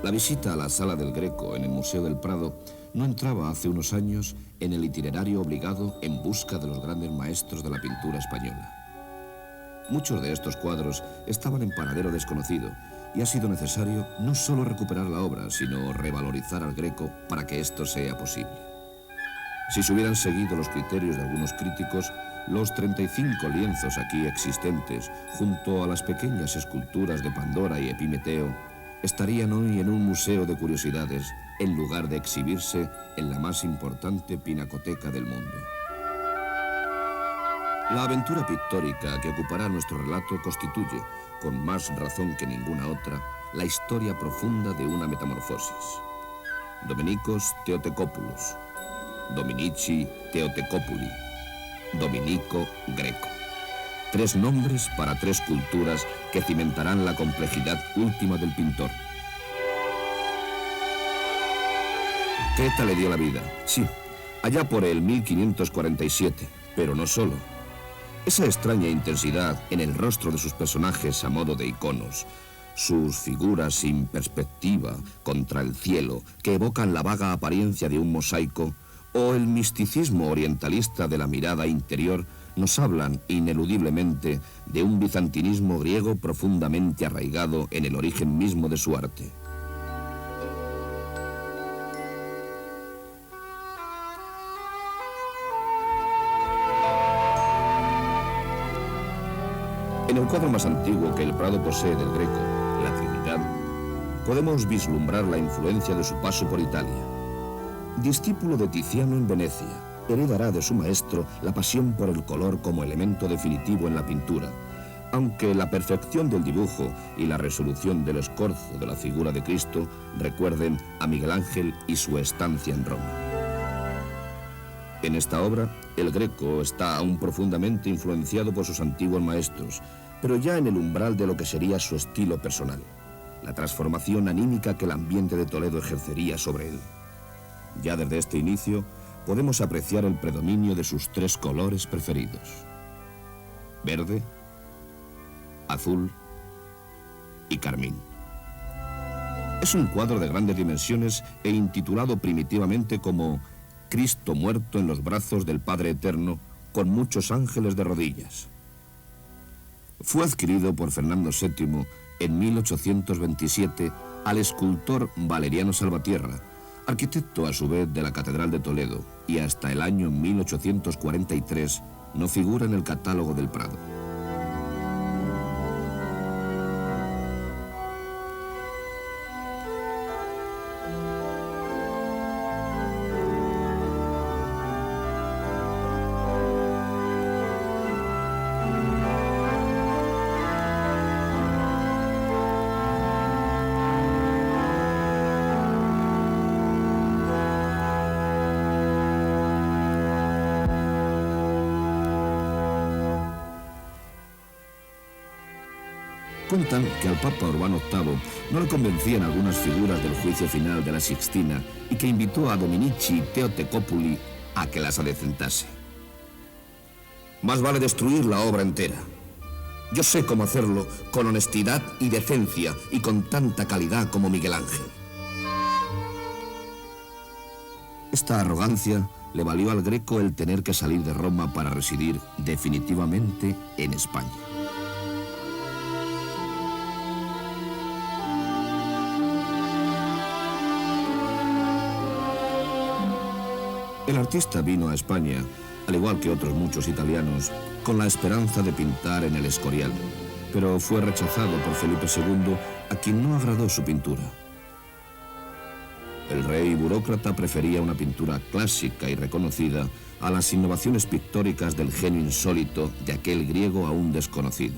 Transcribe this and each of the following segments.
La visita a la Sala del Greco en el Museo del Prado no entraba hace unos años en el itinerario obligado en busca de los grandes maestros de la pintura española. Muchos de estos cuadros estaban en paradero desconocido y ha sido necesario no solo recuperar la obra, sino revalorizar al Greco para que esto sea posible. Si se hubieran seguido los criterios de algunos críticos, los 35 lienzos aquí existentes, junto a las pequeñas esculturas de Pandora y Epimeteo, estarían hoy en un museo de curiosidades, en lugar de exhibirse en la más importante pinacoteca del mundo. La aventura pictórica que ocupará nuestro relato constituye, con más razón que ninguna otra, la historia profunda de una metamorfosis. Dominicos Theotokopoulos, Dominici Theotokopuli, Dominico Greco. 3 nombres para 3 culturas que cimentarán la complejidad última del pintor. Creta le dio la vida, sí, allá por el 1547, pero no solo. Esa extraña intensidad en el rostro de sus personajes a modo de iconos, sus figuras sin perspectiva contra el cielo que evocan la vaga apariencia de un mosaico, o el misticismo orientalista de la mirada interior, nos hablan ineludiblemente de un bizantinismo griego profundamente arraigado en el origen mismo de su arte. En el cuadro más antiguo que el Prado posee del Greco, la Trinidad, podemos vislumbrar la influencia de su paso por Italia. Discípulo de Tiziano en Venecia, heredará de su maestro la pasión por el color como elemento definitivo en la pintura, aunque la perfección del dibujo y la resolución del escorzo de la figura de Cristo recuerden a Miguel Ángel y su estancia en Roma. En esta obra, el Greco está aún profundamente influenciado por sus antiguos maestros, pero ya en el umbral de lo que sería su estilo personal, la transformación anímica que el ambiente de Toledo ejercería sobre él. Ya desde este inicio podemos apreciar el predominio de sus 3 colores preferidos: verde, azul y carmín. Es un cuadro de grandes dimensiones e intitulado primitivamente como Cristo muerto en los brazos del Padre Eterno, con muchos ángeles de rodillas. Fue adquirido por Fernando VII en 1827 al escultor Valeriano Salvatierra, arquitecto a su vez de la Catedral de Toledo, y hasta el año 1843 no figura en el catálogo del Prado. Cuentan que al Papa Urbano VIII no le convencían algunas figuras del juicio final de la Sixtina y que invitó a Dominici Theotokopuli a que las adecentase. Más vale destruir la obra entera. Yo sé cómo hacerlo con honestidad y decencia y con tanta calidad como Miguel Ángel. Esta arrogancia le valió al Greco el tener que salir de Roma para residir definitivamente en España. El artista vino a España, al igual que otros muchos italianos, con la esperanza de pintar en el Escorial, pero fue rechazado por Felipe II, a quien no agradó su pintura. El rey burócrata prefería una pintura clásica y reconocida a las innovaciones pictóricas del genio insólito de aquel griego aún desconocido.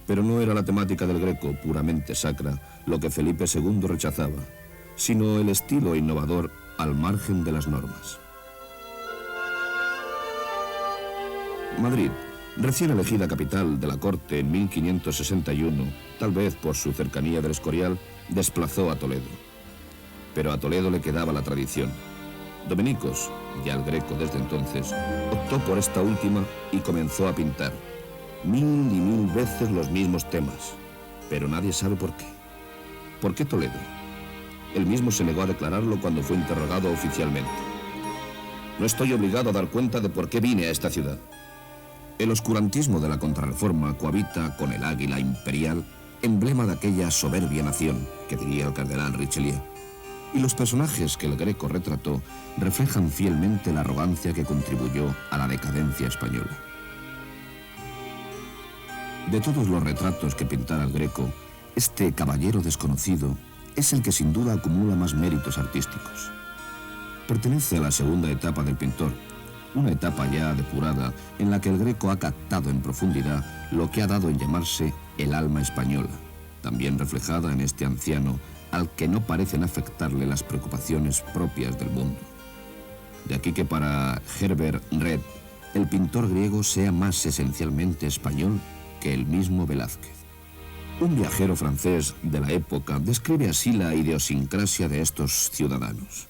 Pero no era la temática del Greco, puramente sacra, lo que Felipe II rechazaba, sino el estilo innovador al margen de las normas. Madrid, recién elegida capital de la corte en 1561, tal vez por su cercanía del Escorial, desplazó a Toledo. Pero a Toledo le quedaba la tradición. Dominicos, ya el Greco desde entonces, optó por esta última y comenzó a pintar 1000 y 1000 veces los mismos temas, pero nadie sabe por qué. ¿Por qué Toledo? Él mismo se negó a declararlo cuando fue interrogado oficialmente. No estoy obligado a dar cuenta de por qué vine a esta ciudad. El oscurantismo de la Contrarreforma cohabita con el águila imperial, emblema de aquella soberbia nación, que diría el cardenal Richelieu. Y los personajes que el Greco retrató reflejan fielmente la arrogancia que contribuyó a la decadencia española. De todos los retratos que pintara el Greco, este caballero desconocido es el que sin duda acumula más méritos artísticos. Pertenece a la segunda etapa del pintor, una etapa ya depurada en la que el Greco ha captado en profundidad lo que ha dado en llamarse el alma española, también reflejada en este anciano al que no parecen afectarle las preocupaciones propias del mundo. De aquí que para Herbert Red el pintor griego sea más esencialmente español que el mismo Velázquez. Un viajero francés de la época describe así la idiosincrasia de estos ciudadanos.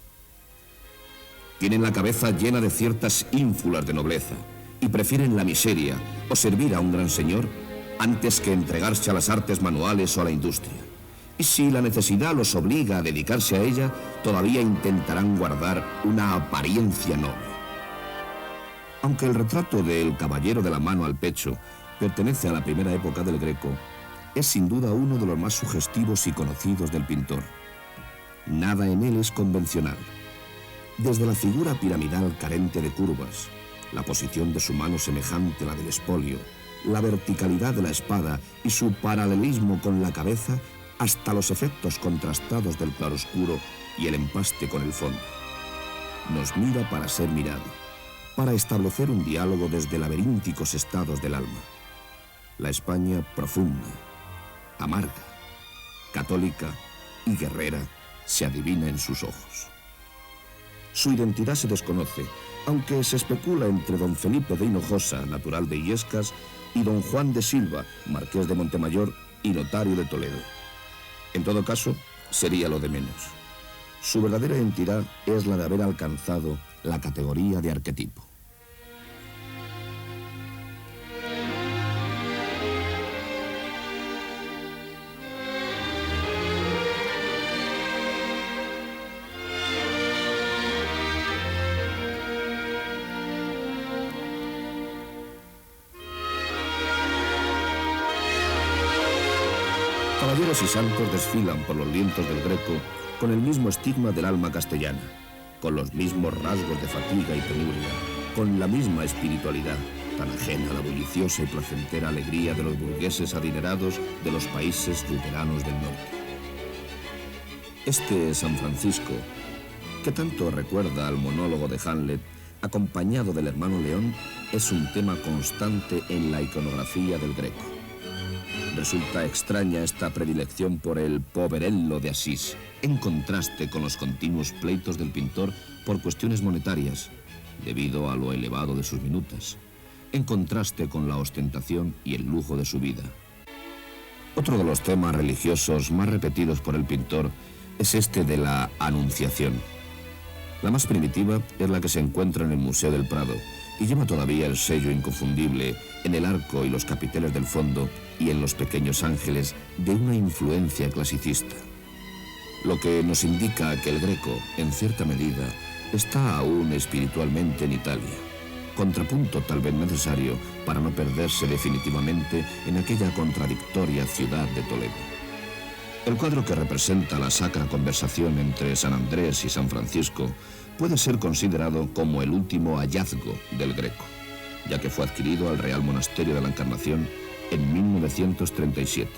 Tienen la cabeza llena de ciertas ínfulas de nobleza y prefieren la miseria o servir a un gran señor antes que entregarse a las artes manuales o a la industria. Y si la necesidad los obliga a dedicarse a ella, todavía intentarán guardar una apariencia noble. Aunque el retrato del caballero de la mano al pecho pertenece a la primera época del Greco, es sin duda uno de los más sugestivos y conocidos del pintor. Nada en él es convencional. Desde la figura piramidal carente de curvas, la posición de su mano semejante a la del espolio, la verticalidad de la espada y su paralelismo con la cabeza, hasta los efectos contrastados del claroscuro y el empaste con el fondo. Nos mira para ser mirado, para establecer un diálogo desde laberínticos estados del alma. La España profunda, amarga, católica y guerrera se adivina en sus ojos. Su identidad se desconoce, aunque se especula entre don Felipe de Hinojosa, natural de Illescas, y don Juan de Silva, marqués de Montemayor y notario de Toledo. En todo caso, sería lo de menos. Su verdadera identidad es la de haber alcanzado la categoría de arquetipo. Caballeros y santos desfilan por los lienzos del Greco con el mismo estigma del alma castellana, con los mismos rasgos de fatiga y penuria, con la misma espiritualidad, tan ajena a la bulliciosa y placentera alegría de los burgueses adinerados de los países luteranos del norte. Este San Francisco, que tanto recuerda al monólogo de Hamlet, acompañado del hermano León, es un tema constante en la iconografía del Greco. Resulta extraña esta predilección por el poverello de Asís, en contraste con los continuos pleitos del pintor por cuestiones monetarias, debido a lo elevado de sus minutas, en contraste con la ostentación y el lujo de su vida. Otro de los temas religiosos más repetidos por el pintor es este de la Anunciación. La más primitiva es la que se encuentra en el Museo del Prado y lleva todavía el sello inconfundible en el arco y los capiteles del fondo y en los pequeños ángeles de una influencia clasicista. Lo que nos indica que el Greco, en cierta medida, está aún espiritualmente en Italia, contrapunto tal vez necesario para no perderse definitivamente en aquella contradictoria ciudad de Toledo. El cuadro que representa la sacra conversación entre San Andrés y San Francisco puede ser considerado como el último hallazgo del Greco, ya que fue adquirido al Real Monasterio de la Encarnación en 1937.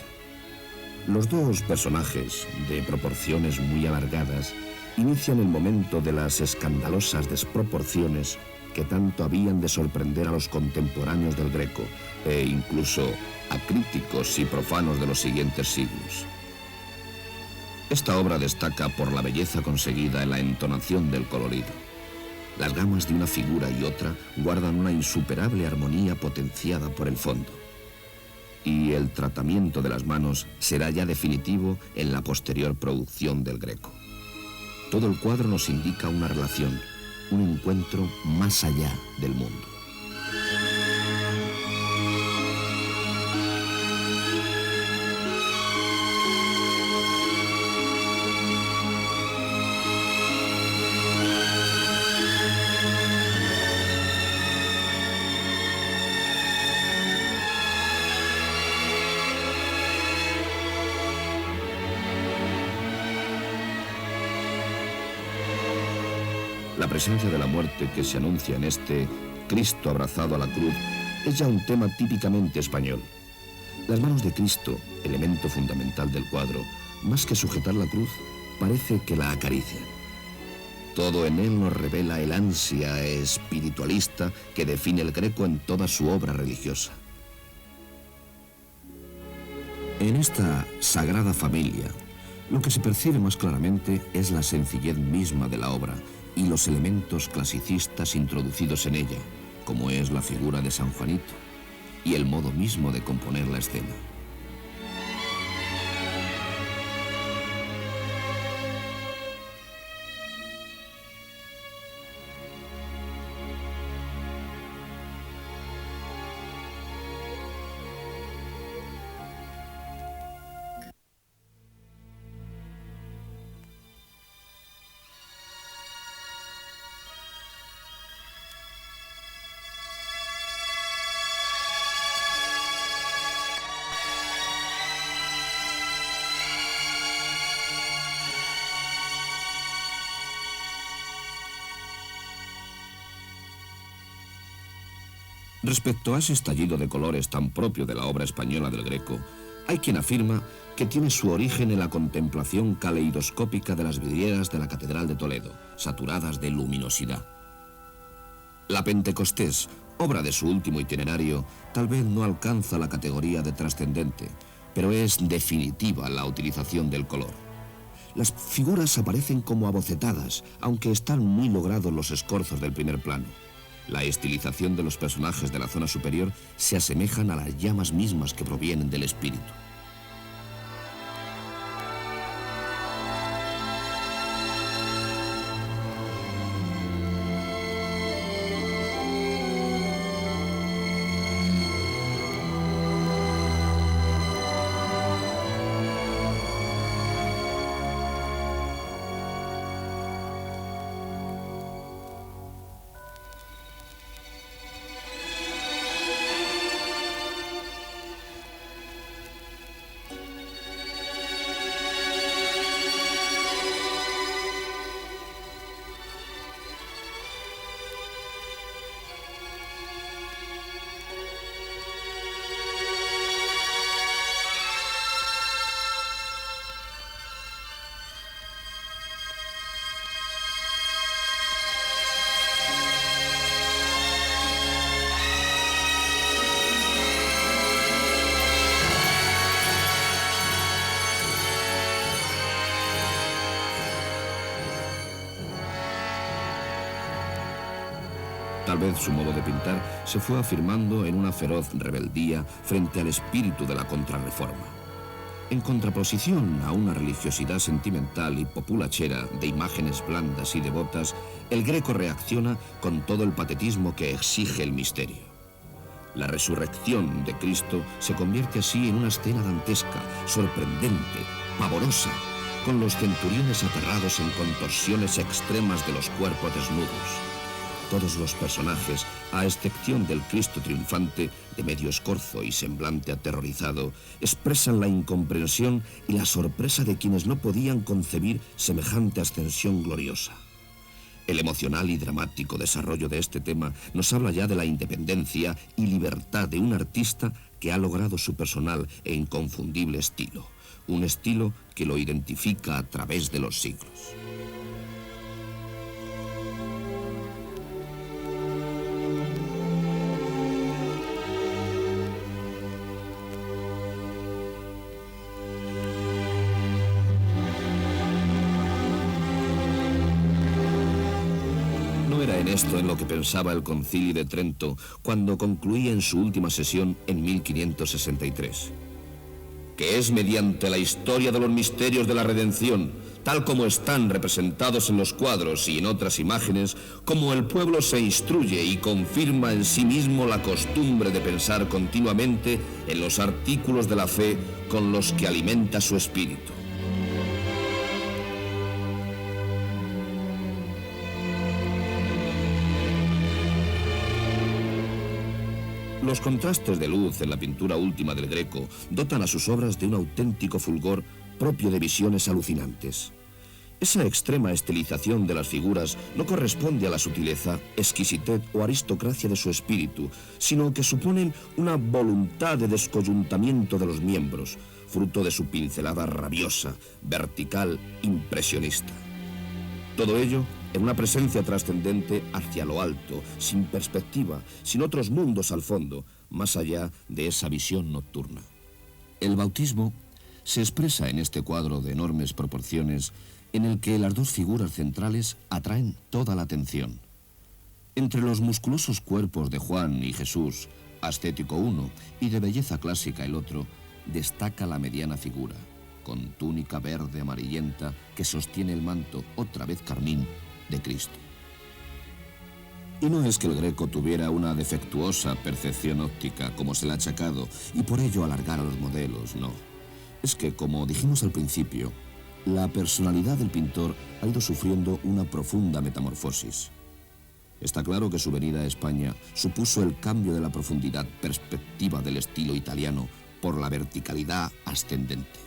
Los dos personajes, de proporciones muy alargadas, inician el momento de las escandalosas desproporciones que tanto habían de sorprender a los contemporáneos del Greco e incluso a críticos y profanos de los siguientes siglos. Esta obra destaca por la belleza conseguida en la entonación del colorido. Las gamas de una figura y otra guardan una insuperable armonía potenciada por el fondo. Y el tratamiento de las manos será ya definitivo en la posterior producción del Greco. Todo el cuadro nos indica una relación, un encuentro más allá del mundo. La presencia de la muerte que se anuncia en este Cristo abrazado a la cruz es ya un tema típicamente español. Las manos de Cristo, elemento fundamental del cuadro, más que sujetar la cruz, parece que la acarician. Todo en él nos revela el ansia espiritualista que define el Greco en toda su obra religiosa. En esta Sagrada Familia, lo que se percibe más claramente es la sencillez misma de la obra y los elementos clasicistas introducidos en ella, como es la figura de San Juanito y el modo mismo de componer la escena. Respecto a ese estallido de colores tan propio de la obra española del Greco, hay quien afirma que tiene su origen en la contemplación caleidoscópica de las vidrieras de la Catedral de Toledo, saturadas de luminosidad. La Pentecostés, obra de su último itinerario, tal vez no alcanza la categoría de trascendente, pero es definitiva la utilización del color. Las figuras aparecen como abocetadas, aunque están muy logrados los escorzos del primer plano. La estilización de los personajes de la zona superior se asemejan a las llamas mismas que provienen del espíritu. Tal vez su modo de pintar se fue afirmando en una feroz rebeldía frente al espíritu de la Contrarreforma. En contraposición a una religiosidad sentimental y populachera de imágenes blandas y devotas, el Greco reacciona con todo el patetismo que exige el misterio. La resurrección de Cristo se convierte así en una escena dantesca, sorprendente, pavorosa, con los centuriones aterrados en contorsiones extremas de los cuerpos desnudos. Todos los personajes, a excepción del Cristo triunfante, de medio escorzo y semblante aterrorizado, expresan la incomprensión y la sorpresa de quienes no podían concebir semejante ascensión gloriosa. El emocional y dramático desarrollo de este tema nos habla ya de la independencia y libertad de un artista que ha logrado su personal e inconfundible estilo, un estilo que lo identifica a través de los siglos. Esto en lo que pensaba el Concilio de Trento cuando concluía en su última sesión en 1563. Que es mediante la historia de los misterios de la redención, tal como están representados en los cuadros y en otras imágenes, como el pueblo se instruye y confirma en sí mismo la costumbre de pensar continuamente en los artículos de la fe con los que alimenta su espíritu. Los contrastes de luz en la pintura última del Greco dotan a sus obras de un auténtico fulgor propio de visiones alucinantes. Esa extrema estilización de las figuras no corresponde a la sutileza, exquisitez o aristocracia de su espíritu, sino que suponen una voluntad de descoyuntamiento de los miembros, fruto de su pincelada rabiosa, vertical, impresionista. Todo ello en una presencia trascendente hacia lo alto, sin perspectiva, sin otros mundos al fondo, más allá de esa visión nocturna. El bautismo se expresa en este cuadro de enormes proporciones en el que las dos figuras centrales atraen toda la atención. Entre los musculosos cuerpos de Juan y Jesús, ascético uno y de belleza clásica el otro, destaca la mediana figura, con túnica verde amarillenta que sostiene el manto, otra vez carmín, de Cristo. Y no es que el Greco tuviera una defectuosa percepción óptica, como se le ha achacado, y por ello alargara los modelos, no. Es que, como dijimos al principio, la personalidad del pintor ha ido sufriendo una profunda metamorfosis. Está claro que su venida a España supuso el cambio de la profundidad perspectiva del estilo italiano por la verticalidad ascendente.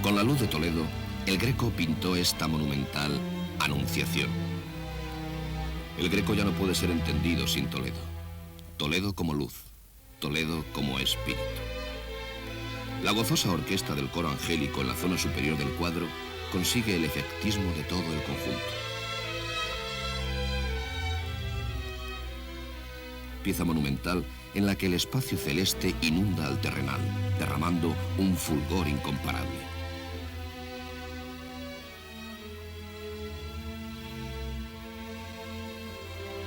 Con la luz de Toledo, el Greco pintó esta monumental Anunciación. El Greco ya no puede ser entendido sin Toledo. Toledo como luz, Toledo como espíritu. La gozosa orquesta del coro angélico en la zona superior del cuadro consigue el efectismo de todo el conjunto. Pieza monumental en la que el espacio celeste inunda al terrenal, derramando un fulgor incomparable.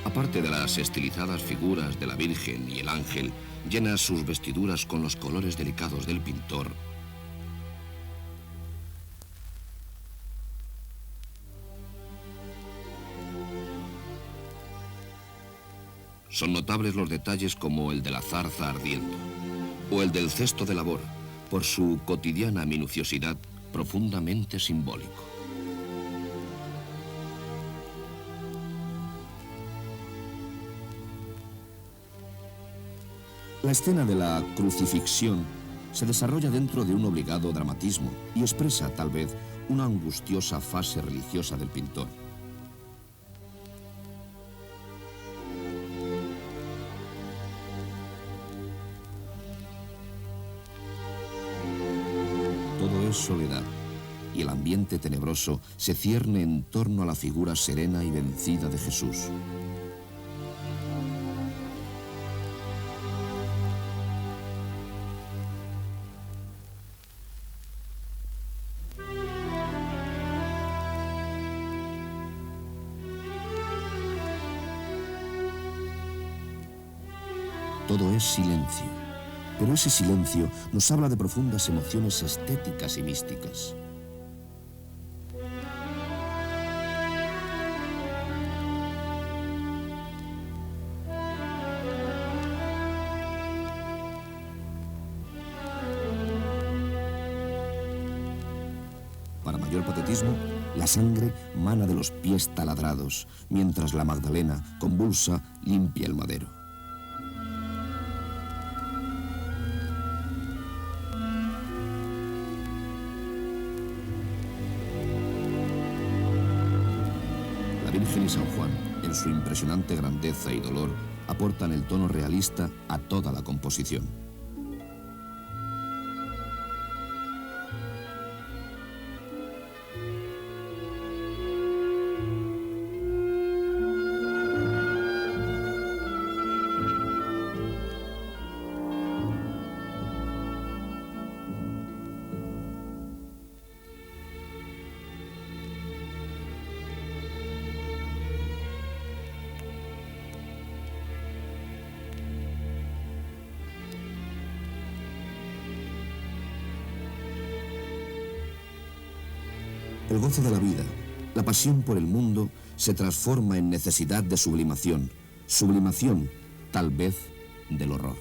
Aparte de las estilizadas figuras de la Virgen y el ángel, llenas sus vestiduras con los colores delicados del pintor, son notables los detalles como el de la zarza ardiendo o el del cesto de labor, por su cotidiana minuciosidad profundamente simbólico. La escena de la crucifixión se desarrolla dentro de un obligado dramatismo y expresa, tal vez, una angustiosa fase religiosa del pintor. Todo es soledad, y el ambiente tenebroso se cierne en torno a la figura serena y vencida de Jesús. Todo es silencio, pero ese silencio nos habla de profundas emociones estéticas y místicas. Para mayor patetismo, la sangre mana de los pies taladrados, mientras la Magdalena, convulsa, limpia el madero. La Virgen y San Juan, en su impresionante grandeza y dolor, aportan el tono realista a toda la composición. El gozo de la vida, la pasión por el mundo, se transforma en necesidad de sublimación. Sublimación, tal vez, del horror.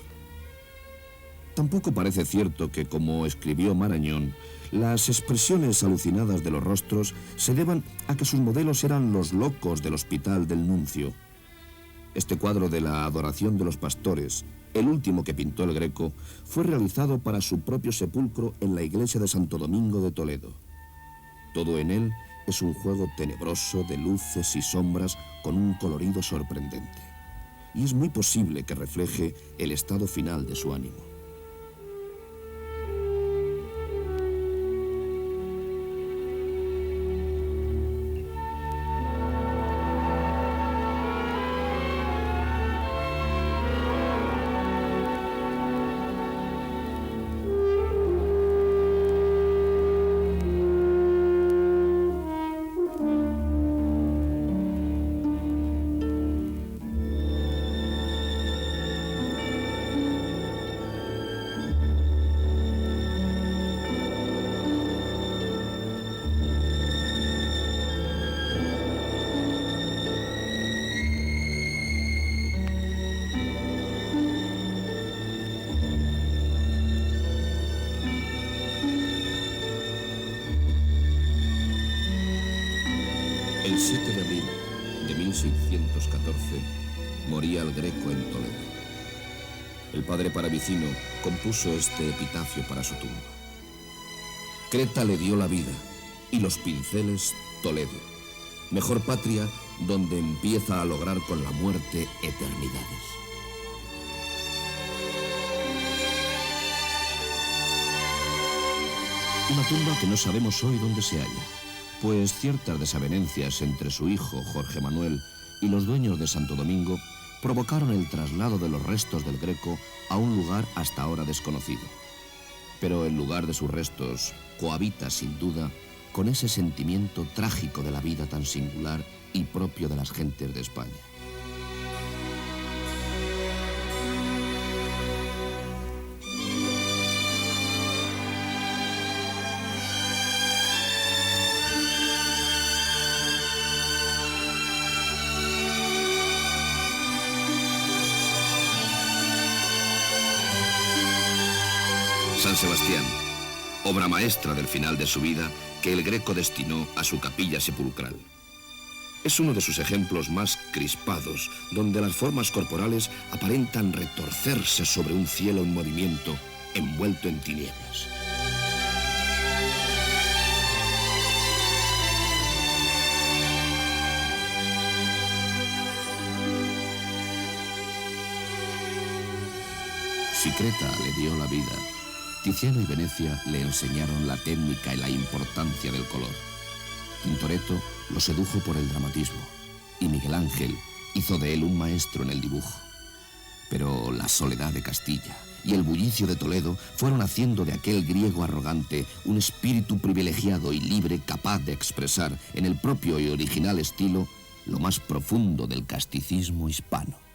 Tampoco parece cierto que, como escribió Marañón, las expresiones alucinadas de los rostros se deban a que sus modelos eran los locos del hospital del Nuncio. Este cuadro de la adoración de los pastores, el último que pintó el Greco, fue realizado para su propio sepulcro en la iglesia de Santo Domingo de Toledo. Todo en él es un juego tenebroso de luces y sombras con un colorido sorprendente. Y es muy posible que refleje el estado final de su ánimo. El 7 de abril de 1614 moría el Greco en Toledo. El padre Paravicino compuso este epitafio para su tumba. Creta le dio la vida y los pinceles Toledo, mejor patria donde empieza a lograr con la muerte eternidades. Una tumba que no sabemos hoy dónde se halla, pues ciertas desavenencias entre su hijo Jorge Manuel y los dueños de Santo Domingo provocaron el traslado de los restos del Greco a un lugar hasta ahora desconocido. Pero el lugar de sus restos cohabita sin duda con ese sentimiento trágico de la vida tan singular y propio de las gentes de España. San Sebastián, obra maestra del final de su vida que el Greco destinó a su capilla sepulcral. Es uno de sus ejemplos más crispados, donde las formas corporales aparentan retorcerse sobre un cielo en movimiento, envuelto en tinieblas. Si Creta le dio la vida, Tiziano y Venecia le enseñaron la técnica y la importancia del color. Tintoretto lo sedujo por el dramatismo y Miguel Ángel hizo de él un maestro en el dibujo. Pero la soledad de Castilla y el bullicio de Toledo fueron haciendo de aquel griego arrogante un espíritu privilegiado y libre capaz de expresar en el propio y original estilo lo más profundo del casticismo hispano.